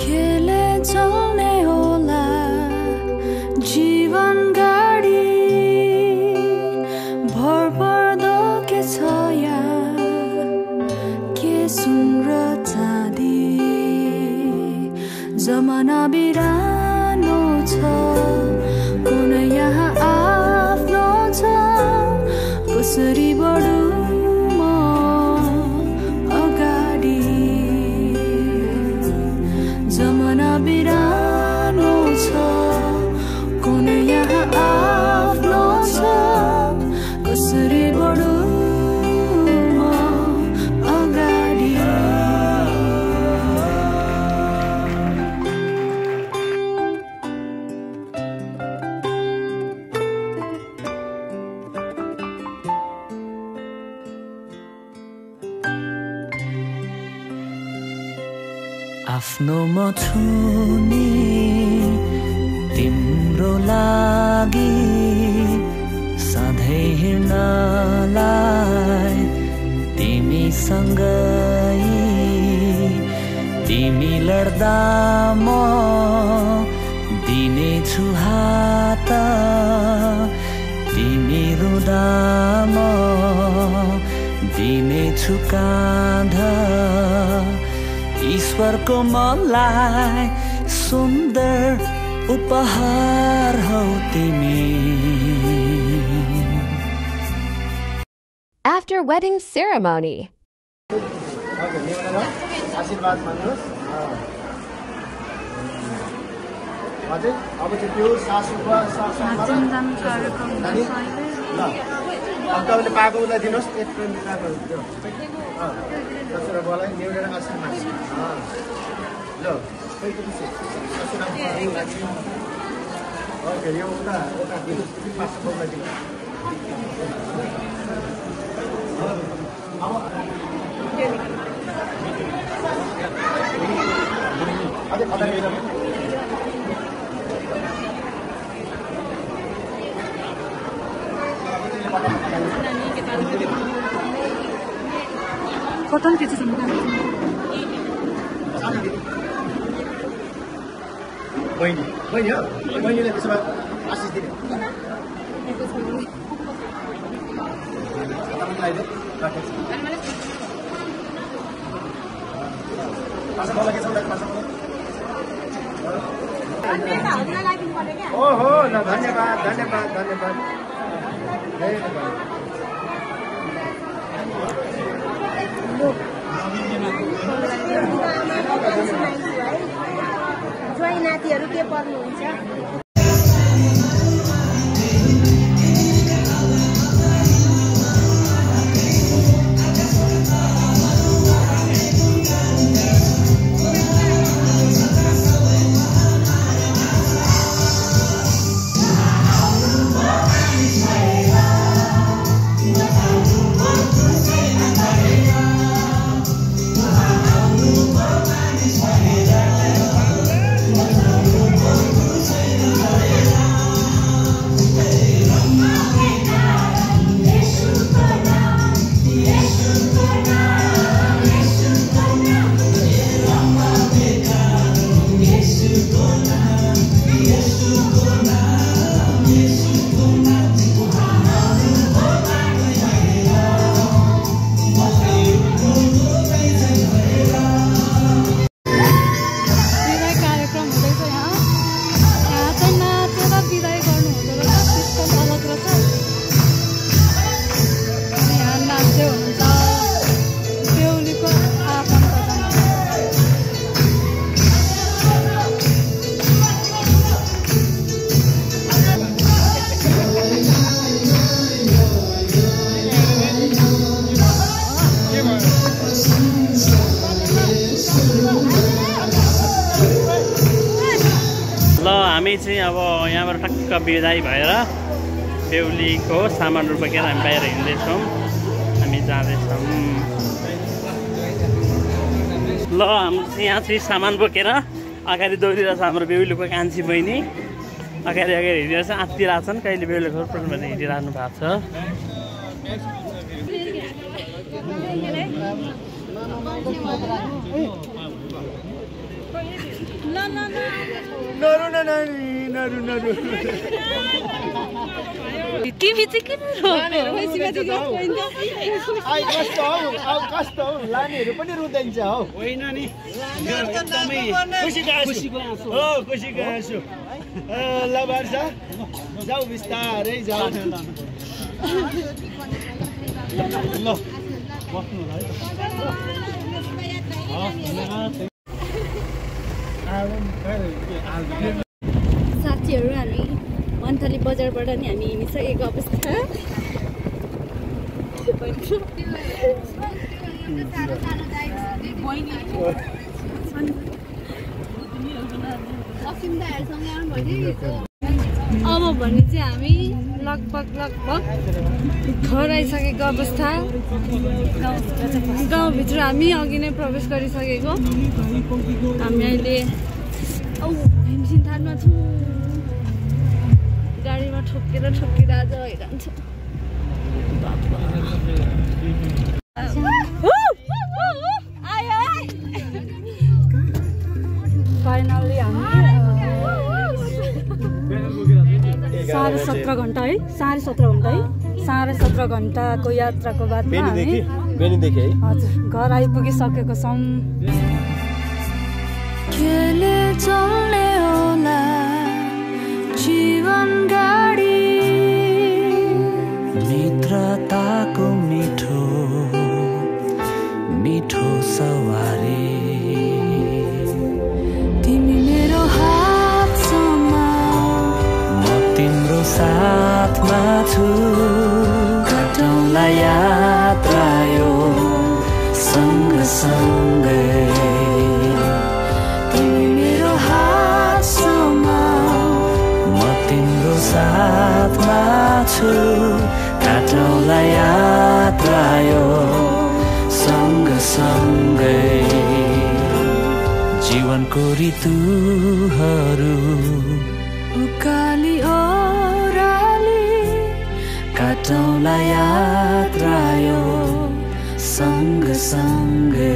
केले चल्ने होला जीवन गाडी भरपर्दो के छ या के सुन र चाँदी जमाना बिरानो छ कुन यहाँ आफ्नो छ कसरी बढु म अगाडि जमाना बिरानो छ कुन यहाँ आफ्नो छ कसरी बढु म अगाडि आफ्नो म छु नि तिम्रो लागि सधैँ हिँड्नलाई तिमीसँगै तिमी लड्दा म दिनेछु हात तिमी रुँदा म दिनेछु काँध ईश्वरको मलाई सुन्दर उपहार हौ तिमी. After wedding ceremony. आशीर्वाद माग्नुहोस्. हजुर अब चाहिँ त्यो सासूको अब तपाईँले पाएको उसलाई दिनुहोस्. एक प्रेम पाएको त्यो ससुराबालाई नेउरेर आशीर्वाद ल ओके यो उता उता दिनुहोस्. पासपोर्टलाई दिनुहोस्. अझै खदा कतन के चाहिँ बहिनी बहिनी हो बहिनीले त्यसो भए आशिष दिने ओहो ल धन्यवाद धन्यवाद धन्यवाद. ज्वाइँ नातिहरू के पर्नुहुन्छ. हामी चाहिँ अब यहाँबाट टक्क बिदाई भएर बेहुलीको सामानहरू बोकेर हामी बाहिर हिँड्दैछौँ. हामी जाँदैछौँ. ल हामी यहाँ चाहिँ सामान बोकेर अगाडि दौडिरहेछ हाम्रो बेहुलीको कान्छी बहिनी. अगाडि अगाडि हिँडिरहेछ, आत्तिरहेको छन्. कहिले बेहुलीको प्रोग्राममा हिँडिरहनु भएको छ. नरु न नानी नरु नरु तिमी चाहिँ किन आई कस्तो हौ कस्तो हौ लानेहरू पनि रुँदैछ हौ होइन नि एकदमै खुसीको आँसु हो खुसीको आँसु ल वर्षा जाऊ बिस्तारै जाऊ ल बस्नु होला है साथीहरू हामी मन्थली बजारबाट नि हामी हिँडिसकेको अवस्था अब भने चाहिँ हामी लगभग घर आइसकेको अवस्था गाउँभित्र हामी अघि नै प्रवेश गरिसकेको हामी अहिले भीमसिंह थानमा छौँ गाडीमा ठोकेर आज हैरान छ फाइनली हामी 17.5 घन्टा है 17.5 घन्टाको यात्राको बादमा हामी हजुर घर आइपुगिसकेको छौँ जीवन गाडी मित्रताको मिठो मिठो सवारी तिमी मेरो हातसम्म म तिम्रो साथमा छु कटौँला यात्रा यो सँगसँगै साथमा छु काटौँला यात्रा यो सँगसँगै जीवनको ऋतुहरू उकाली ओह्राली काटौँला यात्रा यो सँगसँगै